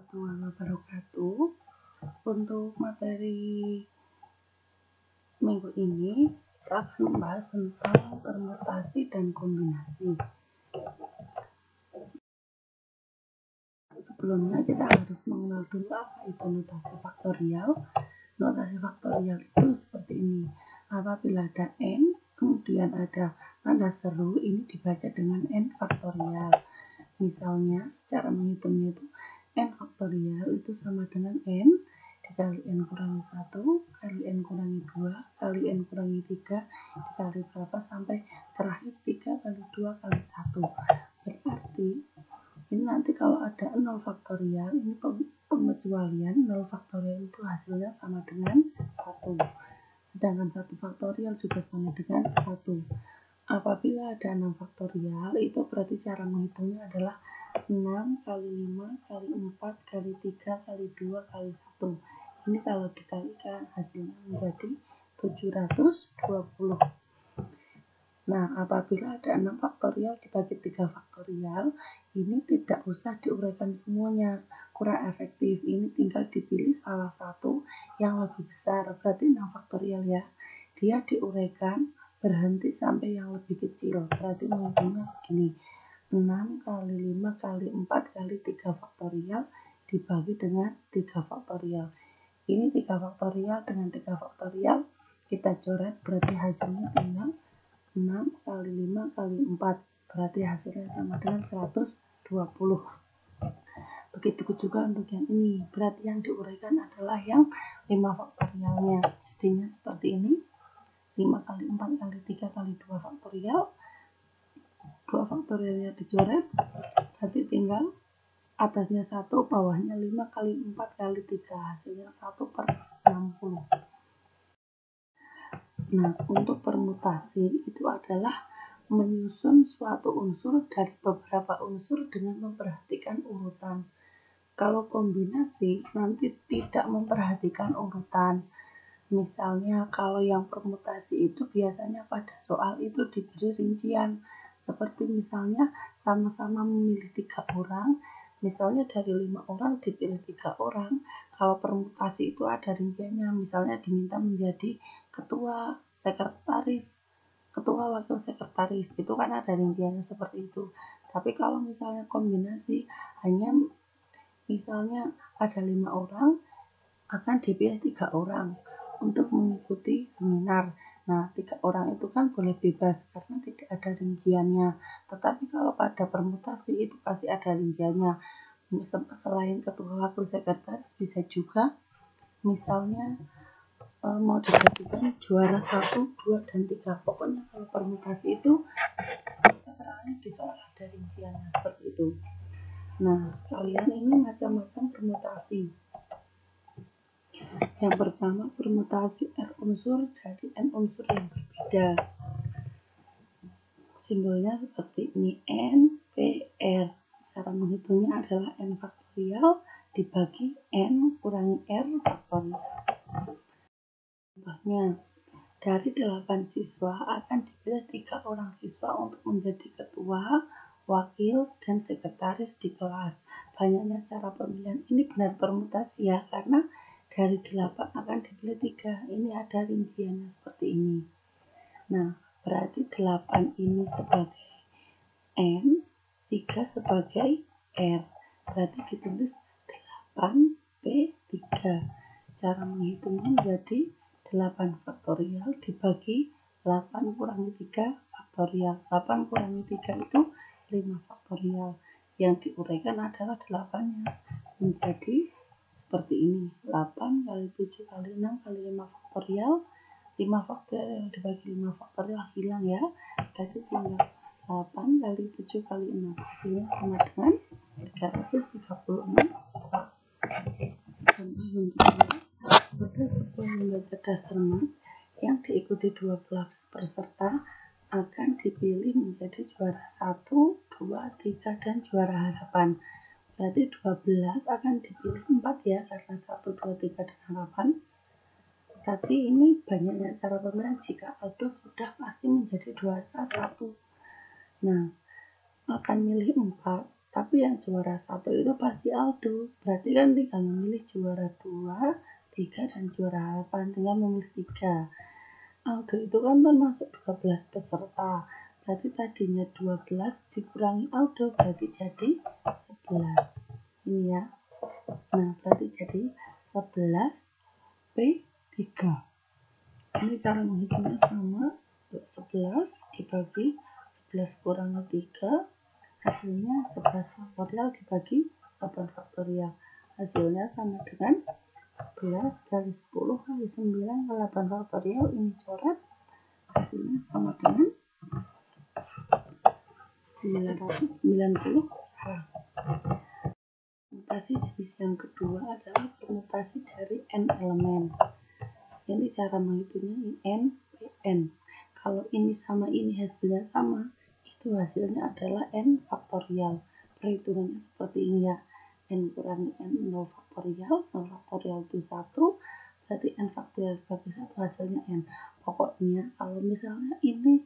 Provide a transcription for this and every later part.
warahmatullahi wabarakatuh. Untuk materi minggu ini kita akan membahas tentang permutasi dan kombinasi. Sebelumnya kita harus mengenal dulu apa itu notasi faktorial. Notasi faktorial itu seperti ini. Apabila ada n, kemudian ada tanda seru, ini dibaca dengan n faktorial. Misalnya, cara menghitungnya itu n faktorial itu sama dengan n dikali n kurangi 1, kali n kurangi 2, kali n kurangi 3, dikali berapa sampai terakhir 3 kali 2 kali 1. Berarti, ini nanti kalau ada 0 faktorial, ini pengecualian 0 faktorial itu hasilnya sama dengan 1. Sedangkan 1 faktorial juga sama dengan 1. Apabila ada 6 faktorial, itu berarti cara menghitungnya adalah 6 kali 5 kali 4 kali 3 kali 2 kali 1. Ini kalau dikalikan hasilnya menjadi 720. Nah, apabila ada 6 faktorial dibagi 3 faktorial, ini tidak usah diuraikan semuanya, kurang efektif. Ini tinggal dipilih salah satu yang lebih besar, berarti 6 faktorial ya. Dia diuraikan berhenti sampai yang lebih kecil, berarti menghitungnya begini. 6 kali 5 kali 4 kali 3 faktorial dibagi dengan 3 faktorial. Ini 3 faktorial dengan 3 faktorial kita coret, berarti hasilnya tinggal 6 kali 5 kali 4, berarti hasilnya sama dengan 120. Begitu juga untuk yang ini, berarti yang diuraikan adalah yang 5 faktorialnya. Jadinya seperti ini, 5 kali 4 kali 3 kali 2 faktorial, 2 faktorialnya dicoret, berarti tinggal atasnya 1, bawahnya 5 kali 4 kali 3, hasilnya 1/60. Nah, untuk permutasi itu adalah menyusun suatu unsur dari beberapa unsur dengan memperhatikan urutan. Kalau kombinasi nanti tidak memperhatikan urutan. Misalnya kalau yang permutasi itu biasanya pada soal itu diberi rincian. Seperti misalnya sama-sama memilih 3 orang, misalnya dari 5 orang dipilih 3 orang. Kalau permutasi itu ada rinciannya, misalnya diminta menjadi ketua, sekretaris, ketua, wakil sekretaris, itu kan ada rinciannya seperti itu. Tapi kalau misalnya kombinasi, hanya misalnya ada 5 orang, akan dipilih 3 orang untuk mengikuti seminar. Nah, 3 orang itu kan boleh bebas karena tidak ada rinciannya. Tetapi kalau pada permutasi itu pasti ada rinciannya. Selain ketua, wakil sekretaris, bisa juga misalnya mau dijadikan juara 1, 2, dan 3. Pokoknya kalau permutasi itu keterangannya di soal ada rinciannya seperti itu. Nah, sekalian ini macam-macam permutasi. Yang pertama, permutasi R unsur jadi N unsur yang berbeda. Simbolnya seperti ini, N, P, R. Cara menghitungnya adalah N faktorial dibagi N kurangi R faktorial. Contohnya, dari 8 siswa akan dipilih 3 orang siswa untuk menjadi ketua, wakil, dan sekretaris di kelas. Banyaknya cara pemilihan ini benar permutasi ya, karena dari 8 akan dipilih 3. Ini ada rinciannya seperti ini. Nah, berarti 8 ini sebagai N, 3 sebagai R. Berarti ditulis 8P3. Cara menghitungnya menjadi 8 faktorial dibagi 8 kurangi 3 faktorial. 8 kurangi 3 itu 5 faktorial. Yang diuraikan adalah 8-nya. Menjadi seperti ini. 8 kali 7 kali 6 kali 5 faktorial. 5 faktorial dibagi 5 faktorial hilang ya. Jadi tinggal 8 kali 7 kali 6. Hasilnya sama dengan 336 juta. Contoh selanjutnya, pada sebuah lembaga dasar math yang diikuti 12 peserta akan dipilih menjadi juara 1, 2, 3, dan juara harapan. Berarti 12 akan dipilih 4 ya, karena 1, 2, 3, dan harapan. Tapi ini banyaknya cara pemilihan, jika auto sudah pasti menjadi juara 1. Nah, akan milih 4, Tapi yang juara 1 itu pasti Aldo. Berarti kan tinggal memilih juara 2, 3, dan juara 8. Tinggal memilih 3. Aldo itu kan termasuk 12 peserta. Berarti tadinya 12 dikurangi Aldo, berarti jadi 11. Ini ya. Nah, berarti jadi 11 P3. Ini cara menghitungnya sama. 11 dibagi 11 kurangi 3, hasilnya 11 faktorial dibagi 8 faktorial. Hasilnya sama dengan 11 kali 10 kali 9 kali 8 faktorial. Ini coret, hasilnya sama dengan 990 cara. Permutasi jenis yang kedua adalah permutasi dari n elemen. Ini cara menghitungnya n Pn. Kalau ini sama ini hasilnya sama, itu hasilnya adalah n faktorial. Perhitungannya seperti ini ya. N kurangi n 0 faktorial, 0 faktorial itu 1, berarti n faktorial dibagi 1 hasilnya n. Pokoknya kalau misalnya ini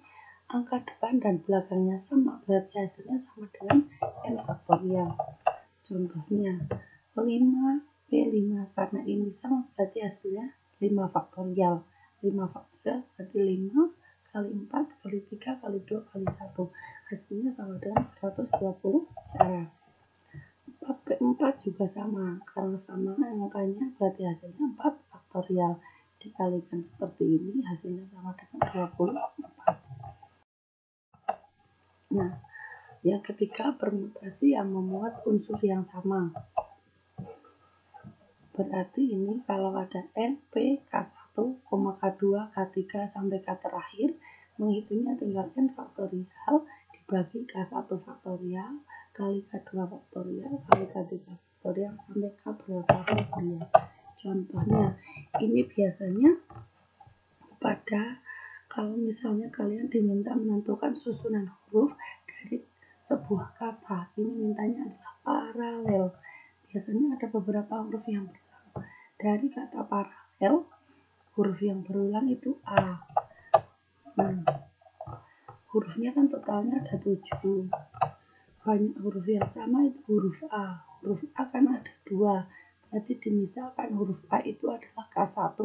angka depan dan belakangnya sama, berarti hasilnya sama dengan n faktorial. Contohnya 5P5, karena ini sama berarti hasilnya 5 faktorial. 5 faktorial berarti 5 kali 4 kali 3 kali 2 kali 1. Hasilnya sama dengan 120 cara. 4P4 juga sama, karena sama angkanya berarti hasilnya 4 faktorial. Dikalikan seperti ini hasilnya sama dengan 24. Nah, yang ketiga permutasi yang memuat unsur yang sama. Berarti ini kalau ada N, P, K1, K2, K3 sampai K terakhir, menghitungnya tinggal N faktorial dibagi K1 faktorial kali K2 faktorial kali K3 faktorial sampai K berapa faktorial. Contohnya, ini biasanya pada kalau misalnya kalian diminta menentukan susunan huruf dari sebuah kata, ini mintanya adalah paralel. Biasanya ada beberapa huruf yang berulang. Dari kata paralel, huruf yang berulang itu A. Nah, hurufnya kan totalnya ada 7. Banyak huruf yang sama itu huruf A. Huruf A kan ada 2. Berarti dimisalkan huruf A itu adalah K1.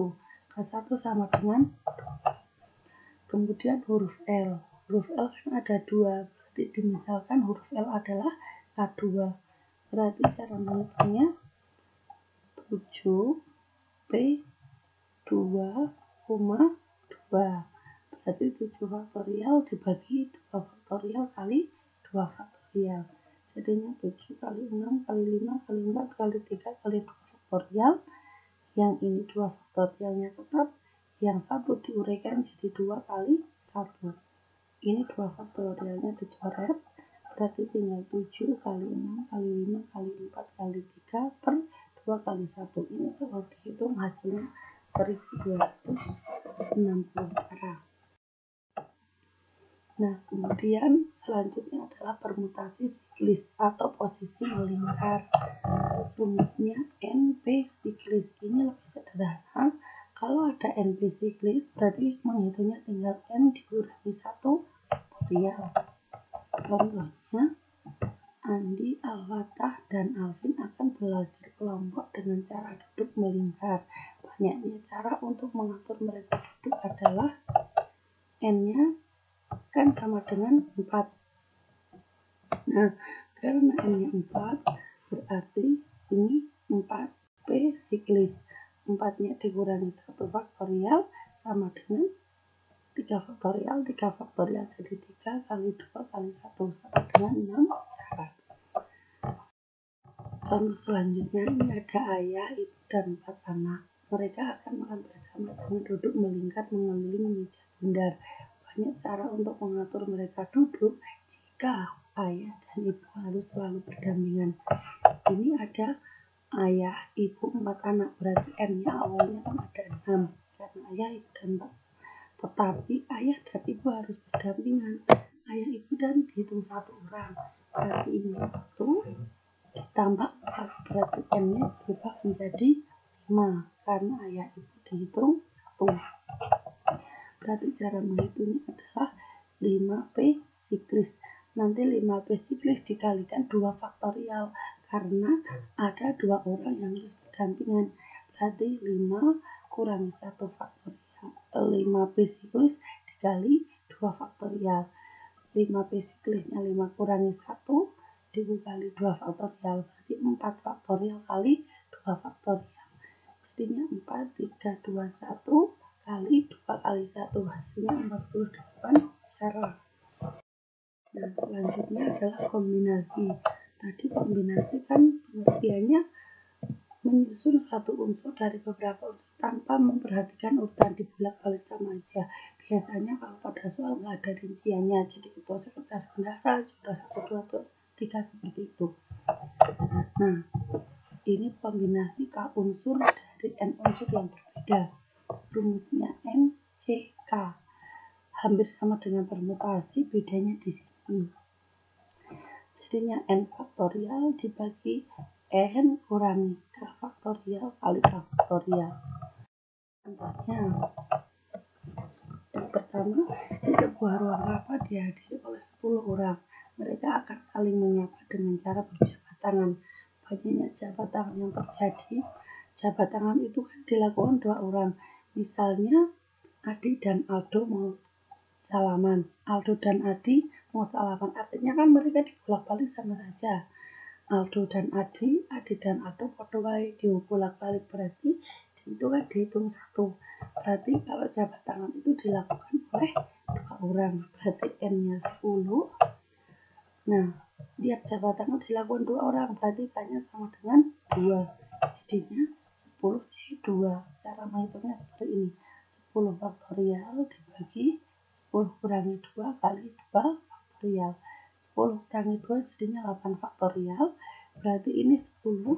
K1 sama dengan 2. Kemudian huruf L. Huruf L kan ada 2. Berarti dimisalkan huruf L adalah K2. Berarti cara menghitungnya 7 P 2, 2. Berarti 7 faktorial dibagi 2 faktorial kali 2 faktorial. Jadinya 7 kali 6 kali 5 kali 4 kali 3 kali 2 faktorial. Yang ini 2 faktorialnya tetap. Yang satu diuraikan jadi 2 kali 1. Ini 2 faktorialnya dicoret. Berarti tinggal 7 kali 6 kali 5 kali 4 kali 3 per 2 kali 1. Ini kalau dihitung hasilnya 1260 cara. Nah, kemudian selanjutnya adalah permutasi siklis atau posisi melingkar. Rumusnya NP siklis. Ini lebih sederhana. Kalau ada NP siklis, berarti menghitungnya tinggal N dikurangi 1 faktorial. Contohnya, Andi, Al-Fatah, dan Alvin akan belajar kelompok dengan cara duduk melingkar. Banyaknya cara untuk mengatur mereka duduk adalah N-nya kan sama dengan 4. Nah, karena N-nya 4, berarti ini 4P siklis. 4-nya dikurangi 1 faktorial sama dengan 3 faktorial. 3 faktorial jadi 3 kali 2 kali 1 sama dengan 6 cara. Contoh selanjutnya, ini ada ayah, ibu, dan 4 anak. Mereka akan makan bersama dengan duduk melingkar mengelilingi meja bundar. Banyak cara untuk mengatur mereka duduk jika ayah dan ibu harus selalu berdampingan. Ini ada ayah, ibu, 4 anak. Berarti N-nya awalnya kan ada 6. Karena ayah, ibu, dan 4. Tetapi ayah dan ibu harus berdampingan. Ayah, ibu, dan dihitung 1 orang. Berarti ini 1 ditambah 4, berarti N-nya berubah menjadi 5 karena ayah ibu dihitung 1. Berarti cara menghitungnya adalah 5P siklis. nanti 15 siklis dikalikan 2 faktorial karena ada 2 orang yang harus berdampingan. Berarti 5 kurangi 1 faktorial. 5 siklis dikali 2 faktorial. 5 siklisnya 5 kurangi 1 dikali 2 faktorial. Berarti 4 faktorial kali 2 faktorial. Jadinya 4, 3, 2, 1 kali 2 kali 1. Hasilnya 48 cara. Nah, selanjutnya adalah kombinasi. Tadi kombinasi kan pengertiannya menyusun satu unsur dari beberapa unsur tanpa memperhatikan urutan, dibolak-balik sama aja. Biasanya kalau pada soal nggak ada rinciannya, jadi itu sekretaris bendara, juara 1, 2, 3 seperti itu. Nah, ini kombinasi K unsur dari N unsur yang berbeda. Rumusnya N, C, K. Hampir sama dengan permutasi, bedanya di sini. Jadinya N faktorial dibagi N kurangi K faktorial kali K faktorial. Contohnya, yang pertama, di sebuah ruang rapat dihadiri oleh 10 orang. Mereka akan saling menyapa dengan cara berjabat tangan. Banyaknya jabat tangan yang terjadi, jabat tangan itu kan dilakukan 2 orang. Misalnya, Adi dan Aldo mau salaman, Aldo dan Adi mau salaman, artinya kan mereka dibolak-balik sama saja. Aldo dan Adi dan Aldo foto baik dibolak-balik, berarti itu kan dihitung 1. Berarti kalau jabat tangan itu dilakukan oleh 2 orang, berarti N-nya 10. Nah, tiap jabat tangan dilakukan 2 orang, berarti K-nya sama dengan 2. Jadinya 10C2. Cara menghitungnya seperti ini. 10 faktorial dibagi 10 kurangi 2 kali 2 faktorial. 10 kurangi 2 jadinya 8 faktorial. Berarti ini 10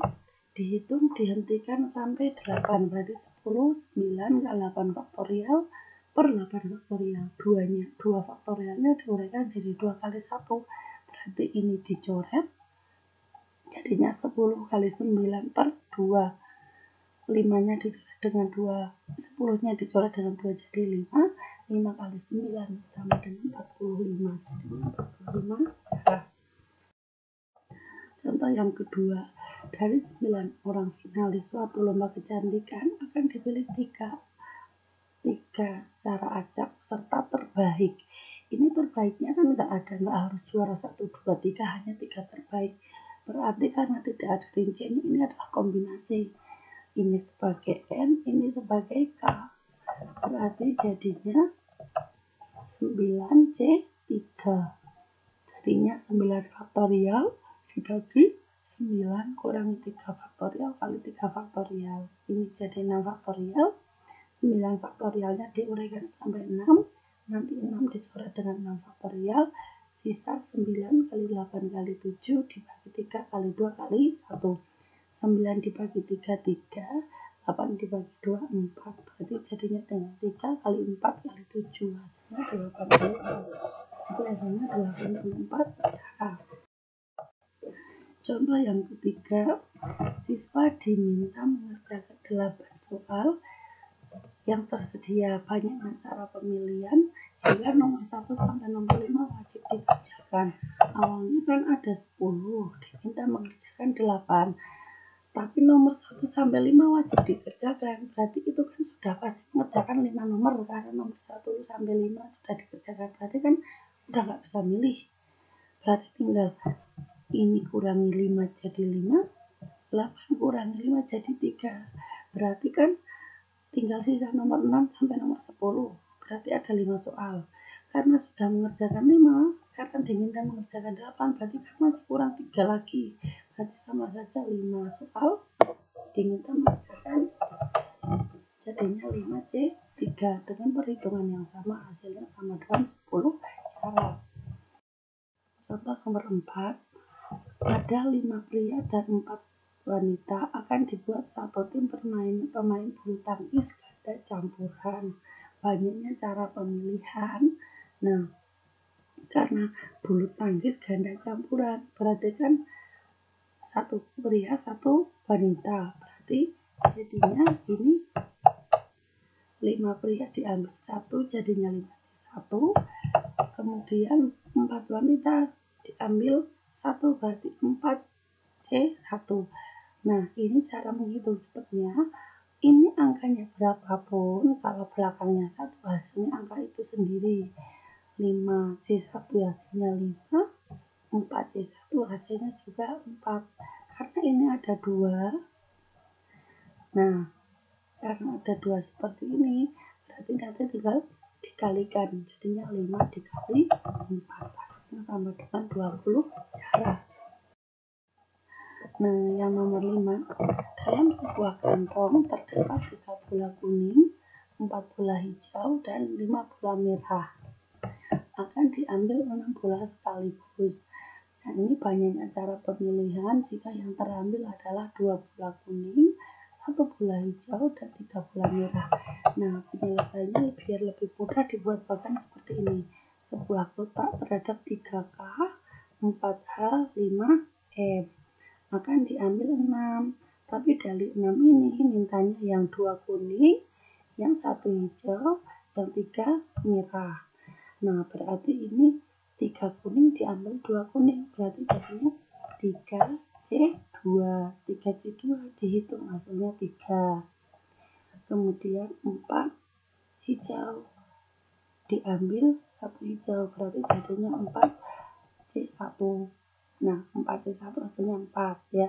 dihitung dihentikan sampai 8. Berarti 10, 9 kali 8 faktorial per 8 faktorial. 2 faktorialnya diuraikan jadi 2 kali 1. Berarti ini dicoret. Jadinya 10 kali 9 per 2. 5-nya dicoret dengan 2, 10-nya dicoret dengan 2 jadi 5. 5 kali 9 sama dengan 45. Jadi 45 cara. Contoh yang kedua, dari 9 orang finalis suatu lomba kecantikan akan dipilih 3 secara acak serta terbaik. Ini terbaiknya kan nggak harus juara 1, 2, 3, hanya 3 terbaik. Berarti karena tidak ada rinciannya, ini adalah kombinasi. Ini sebagai N, ini sebagai K. Berarti jadinya 9C3. Jadinya 9 faktorial dibagi 9 kurangi 3 faktorial kali 3 faktorial. Ini jadi 6 faktorial. 9 faktorialnya diuraikan sampai 6. Nanti 6 dicoret dengan 6 faktorial. Sisa 9 kali 8 kali 7 dibagi 3 kali 2 kali 1. 9 dibagi 3, 3. 8 dibagi 2, 4. Berarti jadinya dengan 3 kali 4 kali 7. Hasilnya 84. Itu hasilnya 84 cara. Contoh yang ketiga, siswa diminta mengerjakan 8 soal yang tersedia. Banyaknya cara pemilihan, jika nomor 1 sampai nomor 5 wajib dikerjakan. Awalnya kan ada 10, diminta mengerjakan 8. Tapi nomor 1 sampai 5 wajib dikerjakan. Berarti itu kan sudah pasti mengerjakan 5 nomor, karena nomor 1 sampai 5 sudah dikerjakan. Berarti kan udah nggak bisa milih. Berarti tinggal ini kurangi 5 jadi 5, 8 kurangi 5 jadi 3. Berarti kan tinggal sisa nomor 6 sampai nomor 10. Berarti ada 5 soal. Karena sudah mengerjakan 5, karena diminta mengerjakan 8, berarti kan masih kurang 3 lagi. Berarti sama saja 5 soal diminta mengerjakan, jadinya 5C3 dengan perhitungan yang sama, hasilnya sama dengan 10 cara. Contoh nomor 4, ada 5 pria dan 4 wanita akan dibuat satu tim pemain bulu tangkis ganda campuran. Banyaknya cara pemilihan. Nah, karena bulu tangkis ganda campuran, berarti kan 1 pria 1 wanita. Berarti jadinya ini 5 pria diambil 1 jadinya 5C1. Kemudian 4 wanita diambil 1 berarti 4C1. Nah, ini cara menghitung cepatnya. Ini angkanya berapapun, kalau belakangnya 1 hasilnya angka itu sendiri. 5C1 hasilnya 5, 4C1 hasilnya juga 4. Karena ini ada 2. Nah, karena ada 2 seperti ini, berarti nanti tinggal dikalikan. Jadinya 5 dikali 4 hasilnya sama dengan 20 cara. Nah, yang nomor 5, dalam sebuah kantong terdapat 3 bola kuning, 4 bola hijau, dan 5 bola merah. Akan diambil 6 bola sekaligus. Nah, ini banyaknya cara pemilihan jika yang terambil adalah 2 bola kuning, 1 bola hijau, dan 3 bola merah. Nah, penyelesaiannya biar lebih mudah dibuat bahkan seperti ini. Sebuah kotak terhadap 3K, 4H, 5M. Akan diambil 6. Tapi dari 6 ini mintanya yang 2 kuning, yang 1 hijau, yang 3 merah. Nah, berarti ini 3 kuning diambil 2 kuning, berarti jadinya 3C2. 3C2 dihitung hasilnya 3. Kemudian 4 hijau diambil 1 hijau, berarti jadinya 4C1. Nah, 4C1 hasilnya 4 ya.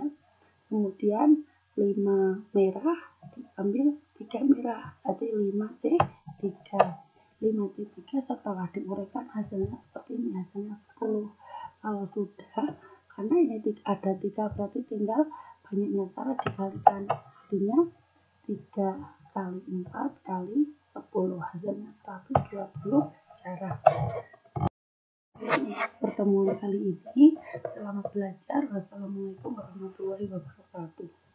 Kemudian 5 merah diambil 3 merah, berarti 5C3. 5C3 setelah diuraikan hasilnya seperti ini, hasilnya 10. Kalau sudah, karena ini ada 3 berarti tinggal banyaknya cara dikalikan. Jadinya 3 kali 4 kali 10, hasilnya 120 cara. Pertemuan kali ini, selamat belajar. Wassalamualaikum warahmatullahi wabarakatuh.